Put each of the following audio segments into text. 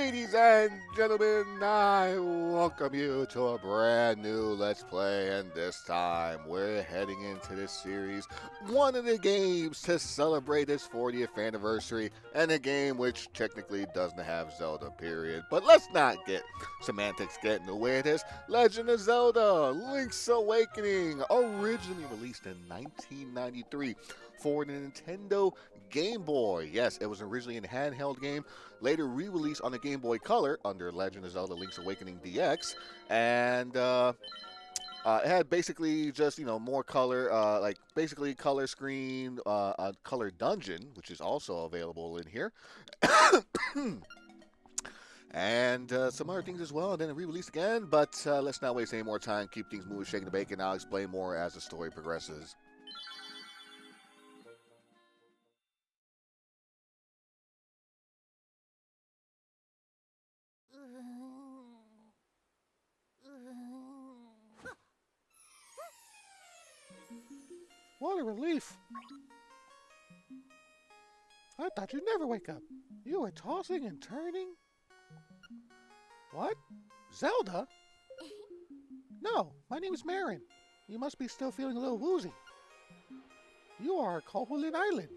Ladies and gentlemen, I welcome you to a brand new Let's Play, and this time we're heading into this series, one of the games to celebrate its 40th anniversary, and a game which technically doesn't have Zelda, period. But let's not get semantics get in the way of this. Legend of Zelda, Link's Awakening, originally released in 1993 for the Nintendo Game Boy. Yes, it was originally a handheld game, later re-released on the Game Boy Color under Legend of Zelda Link's Awakening DX, and it had basically just more color, like basically color screen, a color dungeon, which is also available in here, and some other things as well. And then it re-released again. But let's not waste any more time. Keep things moving, shaking the bacon. I'll explain more as the story progresses. What a relief. I thought you'd never wake up. You were tossing and turning? What? Zelda? No, my name is Marin. You must be still feeling a little woozy. You are Koholin Island.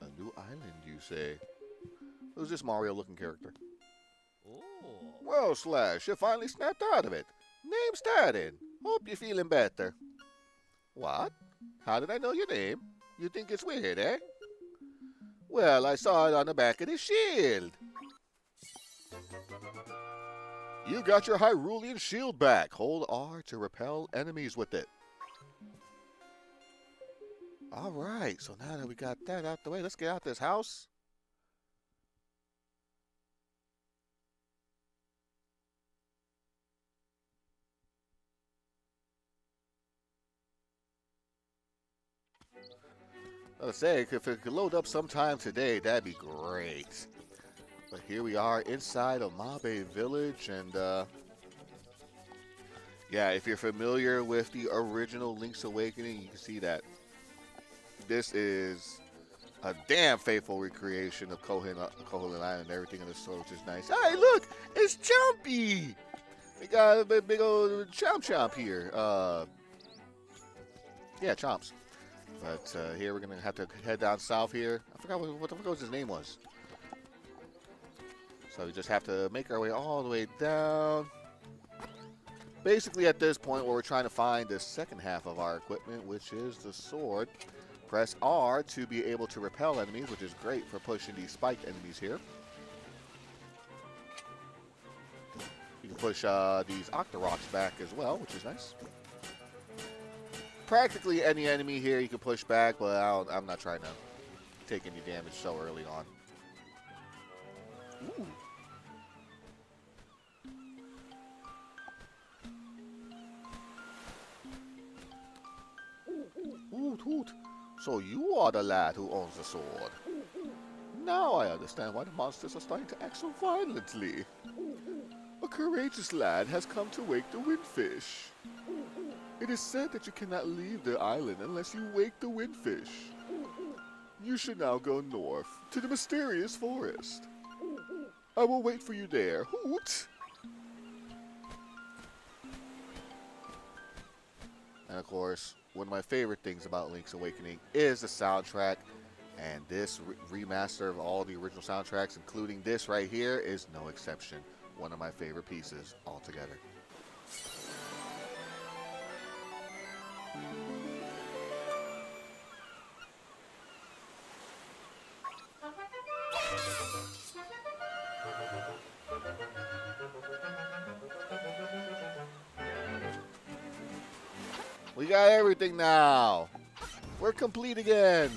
A new island, you say? Who's this Mario-looking character? Oh. Well, Slash, you finally snapped out of it. Name started. Hope you're feeling better. What? How did I know your name? You think it's weird, eh? Well, I saw it on the back of the shield. You got your Hyrulean shield back. Hold R to repel enemies with it. Alright, so now that we got that out the way, let's get out this house. Let's say, if it could load up sometime today, that'd be great. But here we are inside of Mabe Village, and yeah, if you're familiar with the original Link's Awakening, you can see that this is a damn faithful recreation of Koholin Island and everything in the store, which is nice. Hey, look, it's Chompy. We got a big old Chomp here. Yeah, Chomps. But here we're gonna have to head down south here. I forgot what the fuck his name was. So we just have to make our way all the way down. Basically, at this point, where we're trying to find the second half of our equipment, which is the sword. Press R to be able to repel enemies, which is great for pushing these spiked enemies here. You can push these Octoroks back as well, which is nice. Practically any enemy here you can push back, but I'm not trying to take any damage so early on. Ooh. Hoot, hoot. So you are the lad who owns the sword. Now I understand why the monsters are starting to act so violently. A courageous lad has come to wake the windfish. It is said that you cannot leave the island unless you wake the windfish. You should now go north to the mysterious forest. I will wait for you there. Hoot! And of course, one of my favorite things about Link's Awakening is the soundtrack. And this remaster of all the original soundtracks, including this right here, is no exception. One of my favorite pieces altogether. We got everything now. We're complete again.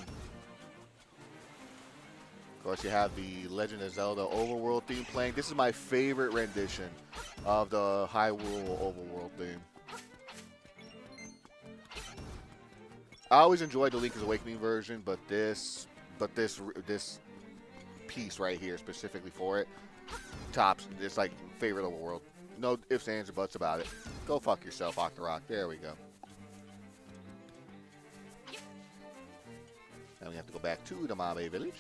Of course, you have the Legend of Zelda Overworld theme playing. This is my favorite rendition of the Hyrule Overworld theme. I always enjoyed the Link's Awakening version, but this piece right here specifically for it tops. It's like favorite Overworld. No ifs, ands, or buts about it. Go fuck yourself, Octorok. There we go. Now we have to go back to the Mabe village.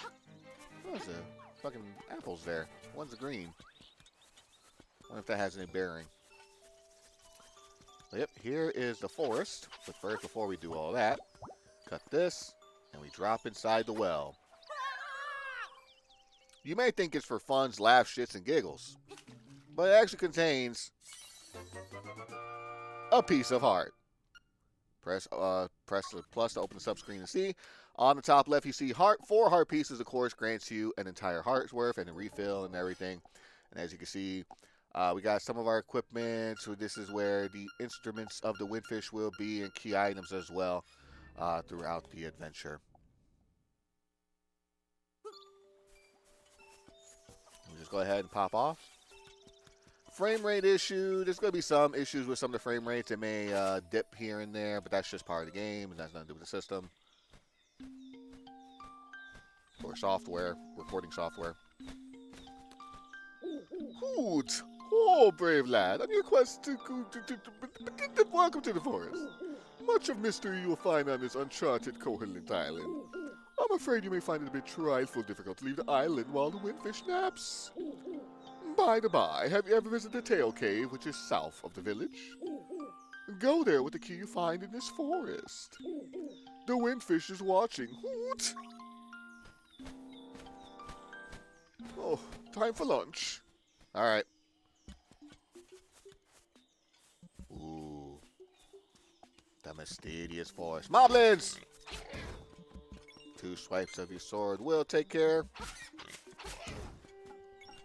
What's the fucking apples there? One's green. I wonder if that has any bearing. Yep, here is the forest. But first, before we do all that, cut this, and we drop inside the well. You may think it's for funs, laughs, shits, and giggles, but it actually contains a piece of heart. Press the plus to open the subscreen and see. On the top left, you see heart. 4 heart pieces, of course, grants you an entire heart's worth and a refill and everything. And as you can see, we got some of our equipment. So this is where the instruments of the windfish will be and key items as well throughout the adventure. We'll just go ahead and pop off. Frame rate issue. There's going to be some issues with some of the frame rates. It may dip here and there, but that's just part of the game, and that's nothing to do with the system. Or software, recording software. Hoot! Oh, brave lad, on your quest to welcome to the forest. Much of mystery you will find on this uncharted, coherent island. I'm afraid you may find it a bit trifle difficult to leave the island while the windfish naps. By the by, have you ever visited the Tail Cave, which is south of the village? Go there with the key you find in this forest. The windfish is watching. Hoot! Oh, time for lunch. Alright. Ooh. The mysterious forest. Moblins! 2 swipes of your sword will take care.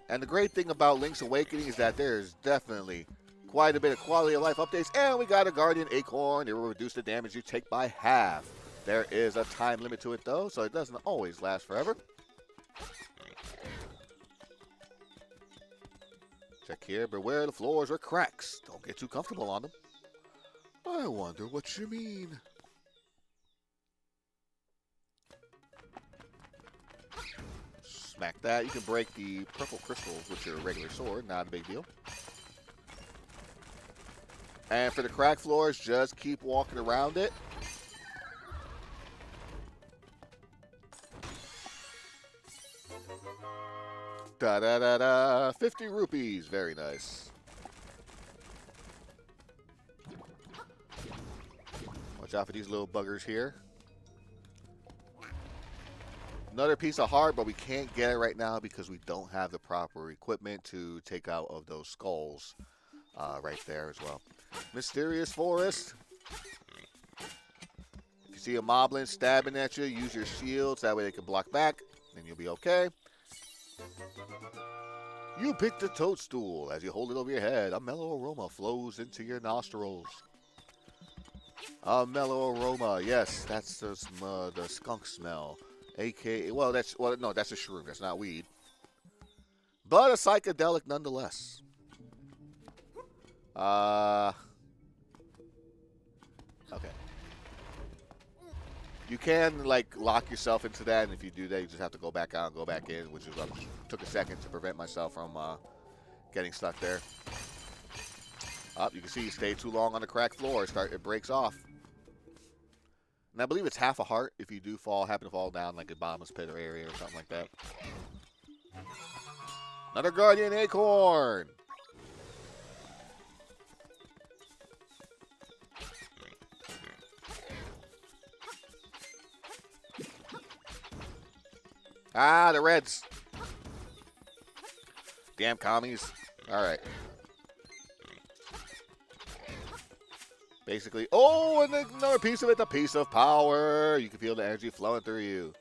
And the great thing about Link's Awakening is that there's definitely quite a bit of quality of life updates. And we got a Guardian Acorn. It will reduce the damage you take by half. There is a time limit to it, though, so it doesn't always last forever. Check here. Beware the floors or cracks. Don't get too comfortable on them. I wonder what you mean. Smack that. You can break the purple crystals with your regular sword. Not a big deal. And for the crack floors, just keep walking around it. Da-da-da-da. 50 rupees. Very nice. Watch out for these little buggers here. Another piece of heart, but we can't get it right now because we don't have the proper equipment to take out of those skulls right there as well. Mysterious forest. If you see a moblin stabbing at you, use your shields. That way they can block back, and you'll be okay. You picked a toadstool. As you hold it over your head, a mellow aroma flows into your nostrils. A mellow aroma. Yes, that's the skunk smell. AKA, well, no, that's a shroom. That's not weed. But a psychedelic nonetheless. Okay. You can, like, lock yourself into that, and if you do that, you just have to go back out and go back in, which is what took a second to prevent myself from getting stuck there. You can see you stay too long on the cracked floor. It breaks off. And I believe it's half a heart if you do happen to fall down like a bottomless pit or area or something like that. Another Guardian Acorn! Ah, the reds. Damn commies. Alright. Basically, oh, and another piece of it, the piece of power. You can feel the energy flowing through you.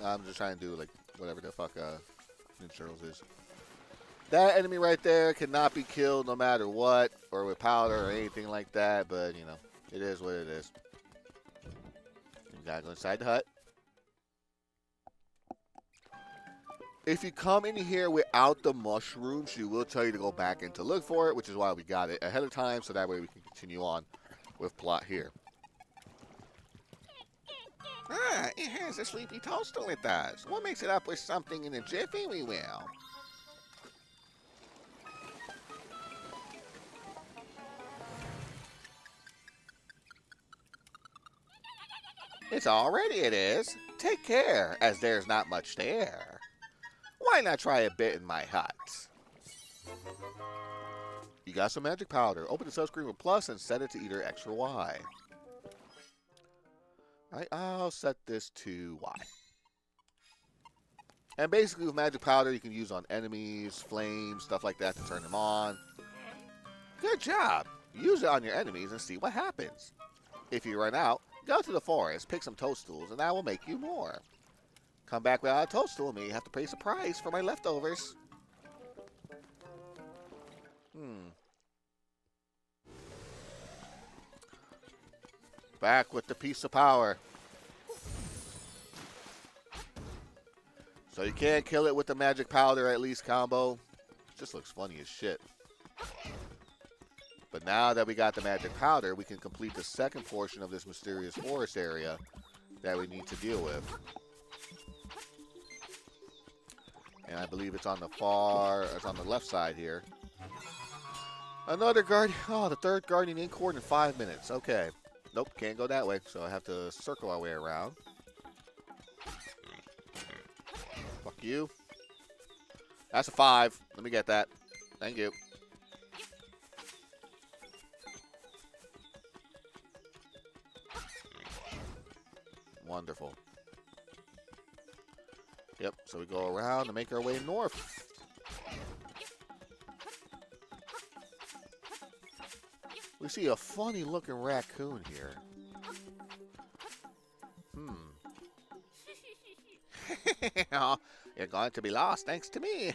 I'm just trying to do, like, whatever the fuck Ninja Turtles is. That enemy right there cannot be killed no matter what, or with powder or anything like that, but, you know, it is what it is. You gotta go inside the hut. If you come in here without the mushrooms, she will tell you to go back in to look for it, which is why we got it ahead of time, so that way we can continue on with plot here. Ah, it has a sleepy toadstool, it does. We'll mix it up with something in a jiffy, we will. It's all ready, it is. Take care, as there's not much there. Why not try a bit in my hut? You got some magic powder. Open the subscreen with plus and set it to either X or Y. Alright, I'll set this to Y. And basically with magic powder you can use on enemies, flames, stuff like that to turn them on. Good job! Use it on your enemies and see what happens. If you run out, go to the forest, pick some toadstools, and I will make you more. Come back without a toadstool, and you have to pay a price for my leftovers. Back with the piece of power. So you can't kill it with the magic powder at least combo. It just looks funny as shit. But now that we got the magic powder, we can complete the second portion of this mysterious forest area that we need to deal with. And I believe it's on the left side here. Another guardian. Oh, the third guardian in court in 5 minutes. Okay. Nope, can't go that way, so I have to circle our way around. Fuck you. That's a 5. Let me get that. Thank you. Wonderful. Yep, so we go around and make our way north. We see a funny looking raccoon here. You're going to be lost thanks to me.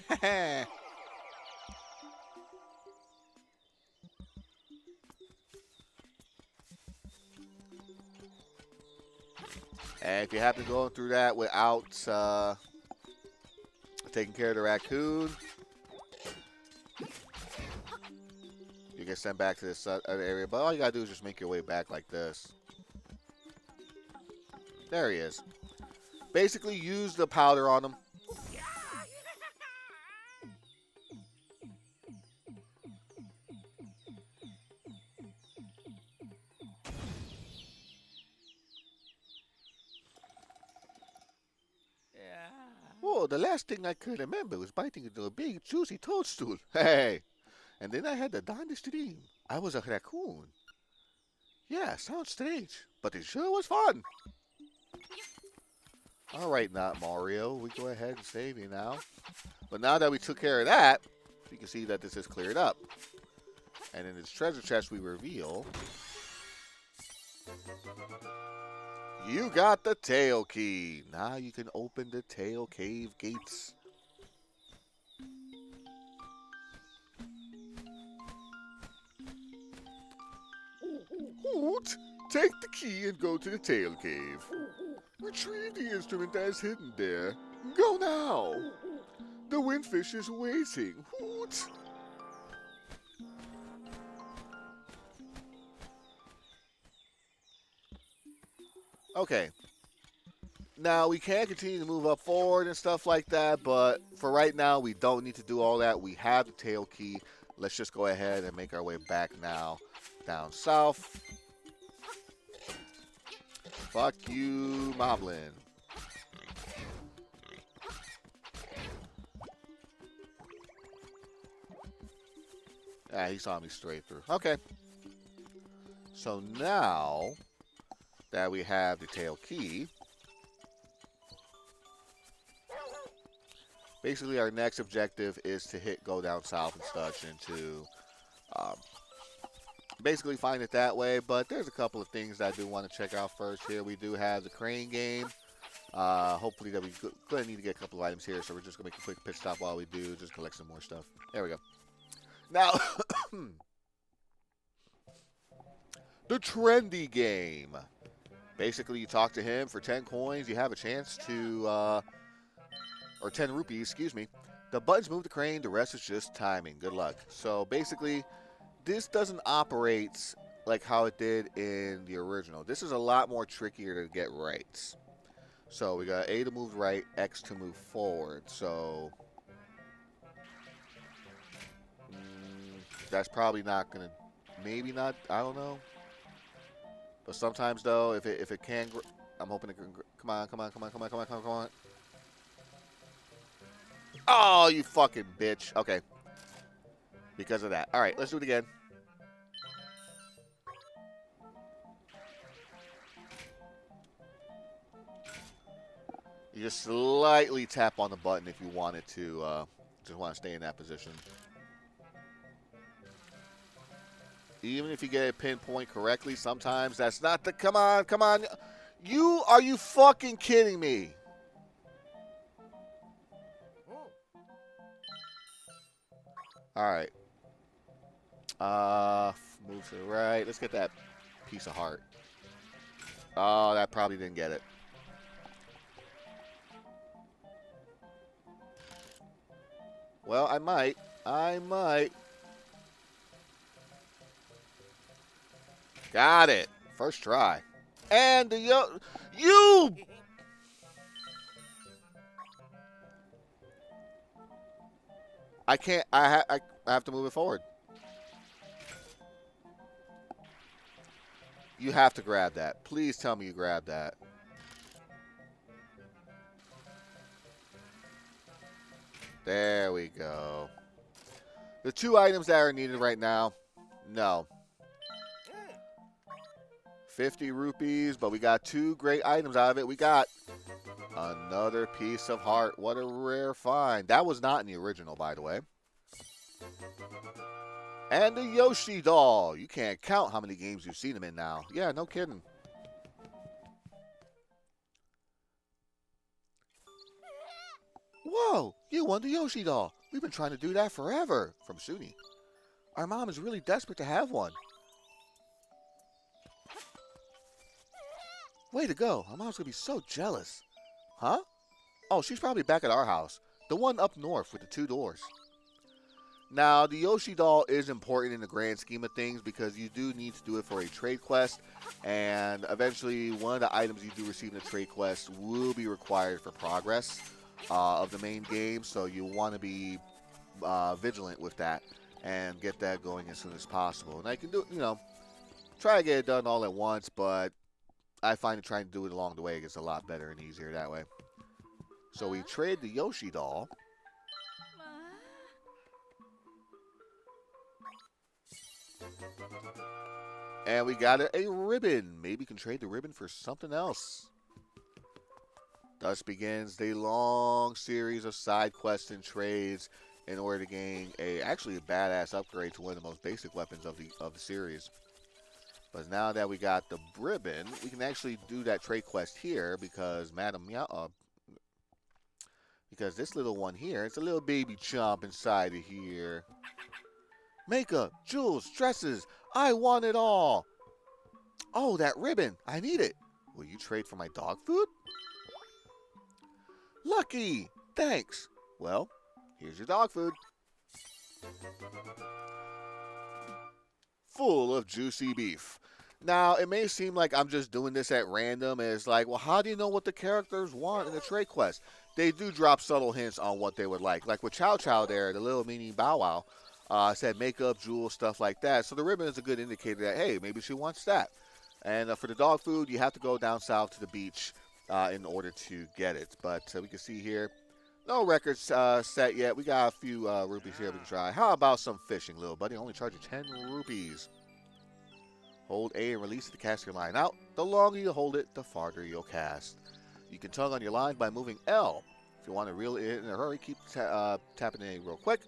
And if you happen to go through that without taking care of the raccoon, you get sent back to this other area. But all you gotta do is just make your way back like this. There he is. Basically, use the powder on him. Oh, the last thing I could remember was biting into a big, juicy toadstool. Hey! And then I had the darndest dream. I was a raccoon. Yeah, sounds strange, but it sure was fun. Alright, not Mario. We go ahead and save you now. But now that we took care of that, you can see that this is cleared up. And in this treasure chest we reveal... You got the tail key. Now you can open the tail cave gates. Hoot! Take the key and go to the tail cave. Retrieve the instrument that is hidden there. Go now. The windfish is waiting. Hoot! Okay. Now, we can continue to move up forward and stuff like that, but for right now, we don't need to do all that. We have the tail key. Let's just go ahead and make our way back now down south. Fuck you, Moblin. Ah, he saw me straight through. Okay. So now that we have the tail key, basically our next objective is to go down south and such and to basically find it that way. But there's a couple of things that I do want to check out first. Here we do have the crane game. Hopefully that we gonna need to get a couple of items here, so we're just gonna make a quick pit stop while we do, just collect some more stuff. There we go. Now the trendy game. Basically, you talk to him for 10 coins. You have a chance to, or 10 rupees, excuse me. The buttons move the crane. The rest is just timing. Good luck. So basically, this doesn't operate like how it did in the original. This is a lot more trickier to get right. So we got A to move right, X to move forward. So that's probably not going to, maybe not, I don't know. But sometimes, though, if it can I'm hoping to. Come on, come on, come on, come on, come on, come on, come on. Oh, you fucking bitch. Okay. Because of that. All right, let's do it again. You just slightly tap on the button if you wanted to. Just want to stay in that position. Even if you get a pinpoint correctly, sometimes that's not the. Come on, come on. Are you fucking kidding me? All right. Move to the right. Let's get that piece of heart. Oh, that probably didn't get it. Well, I might. I might. Got it. First try. And you. I can't. I have to move it forward. You have to grab that. Please tell me you grab that. There we go. The 2 items that are needed right now. No. 50 rupees, but we got 2 great items out of it. We got another piece of heart. What a rare find. That was not in the original, by the way. And the Yoshi doll. You can't count how many games you've seen him in now. Yeah, no kidding. Whoa, you won the Yoshi doll. We've been trying to do that forever. From Suni. Our mom is really desperate to have one. Way to go. Our mom's going to be so jealous. Huh? Oh, she's probably back at our house. The one up north with the 2 doors. Now, the Yoshi doll is important in the grand scheme of things because you do need to do it for a trade quest. And eventually, one of the items you do receive in the trade quest will be required for progress of the main game. So you want to be vigilant with that and get that going as soon as possible. And I can do, try to get it done all at once, but I find that trying to do it along the way gets a lot better and easier that way. So we trade the Yoshi doll. And we got a ribbon. Maybe we can trade the ribbon for something else. Thus begins the long series of side quests and trades in order to gain actually a badass upgrade to one of the most basic weapons of the series. But now that we got the ribbon, we can actually do that trade quest here because because this little one here, it's a little baby chomp inside of here. Makeup, jewels, dresses, I want it all. Oh, that ribbon, I need it. Will you trade for my dog food? Lucky, thanks. Well, here's your dog food. Full of juicy beef. Now, it may seem like I'm just doing this at random. And it's like, well, how do you know what the characters want in the trade quest? They do drop subtle hints on what they would like. Like with Chow Chow there, the little mini Bow Wow, said makeup, jewels, stuff like that. So the ribbon is a good indicator that, hey, maybe she wants that. And for the dog food, you have to go down south to the beach in order to get it. But we can see here, no records set yet. We got a few rupees here we can try. How about some fishing, little buddy? Only charge you 10 rupees. Hold A and release it to cast your line out. The longer you hold it, the farther you'll cast. You can tug on your line by moving L. If you want to reel it in a hurry, keep tapping it real quick.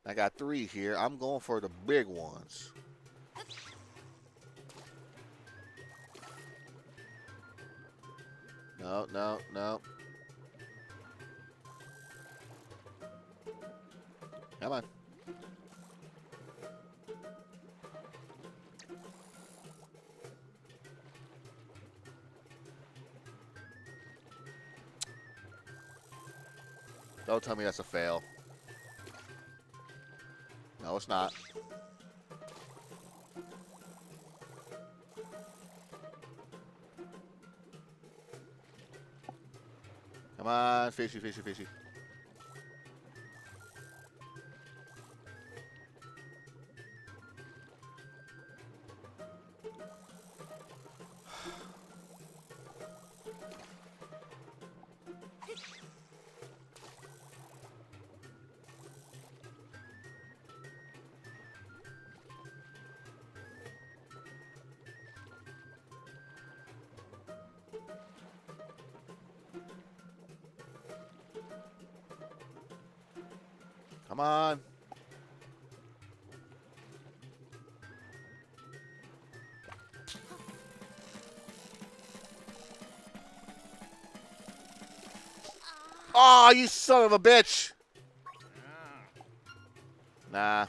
I got 3 here. I'm going for the big ones. No, no, no. Come on. Don't tell me that's a fail. No, it's not. Come on, fishy, fishy, fishy. Come on. Oh, you son of a bitch. Nah.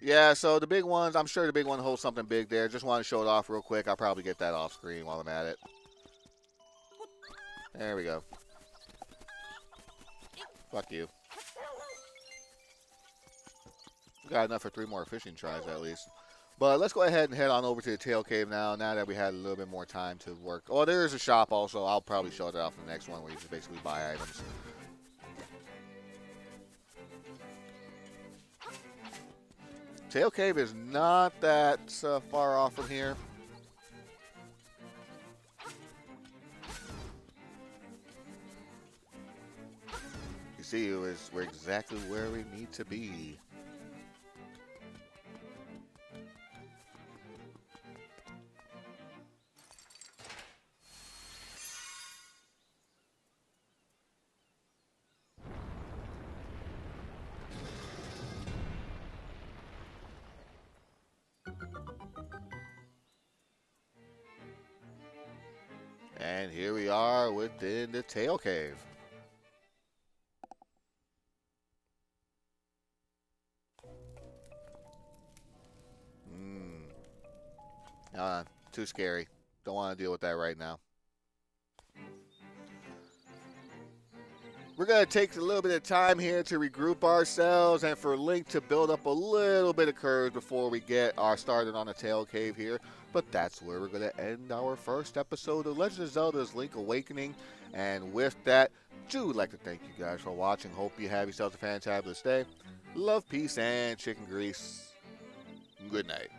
Yeah, so the big ones, I'm sure the big one holds something big there. Just want to show it off real quick. I'll probably get that off screen while I'm at it. There we go. Fuck you. We got enough for 3 more fishing tries at least. But let's go ahead and head on over to the tail cave now that we had a little bit more time to work. Oh, there is a shop also. I'll probably show that off in the next one where you can basically buy items. Tail cave is not that far off from here. You see, we're exactly where we need to be. And here we are within the tail cave. Too scary. Don't want to deal with that right now. We're going to take a little bit of time here to regroup ourselves and for Link to build up a little bit of courage before we get started on the tail cave here. But that's where we're going to end our first episode of Legend of Zelda's Link Awakening. And with that, would like to thank you guys for watching. Hope you have yourselves a fantabulous day. Love, peace, and chicken grease. Good night.